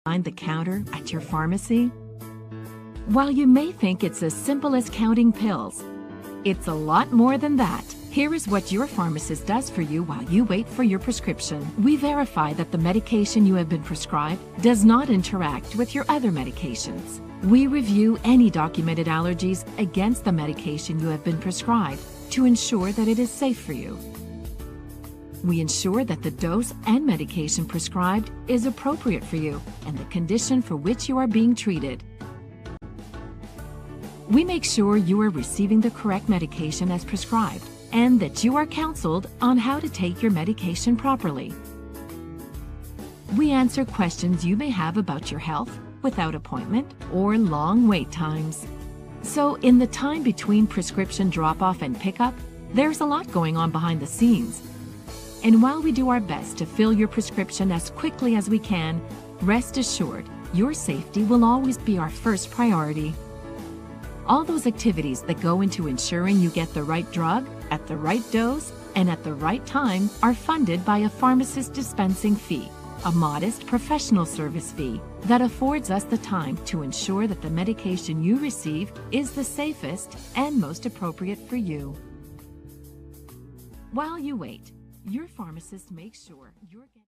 behind the counter at your pharmacy? While you may think it's as simple as counting pills, it's a lot more than that. Here is what your pharmacist does for you while you wait for your prescription. We verify that the medication you have been prescribed does not interact with your other medications. We review any documented allergies against the medication you have been prescribed to ensure that it is safe for you. We ensure that the dose and medication prescribed is appropriate for you and the condition for which you are being treated. We make sure you are receiving the correct medication as prescribed and that you are counseled on how to take your medication properly. We answer questions you may have about your health without appointment or long wait times. So in the time between prescription drop-off and pickup, there's a lot going on behind the scenes. And while we do our best to fill your prescription as quickly as we can, rest assured your safety will always be our first priority. All those activities that go into ensuring you get the right drug, at the right dose, and at the right time are funded by a pharmacist dispensing fee, a modest professional service fee that affords us the time to ensure that the medication you receive is the safest and most appropriate for you. While you wait, your pharmacist makes sure you're getting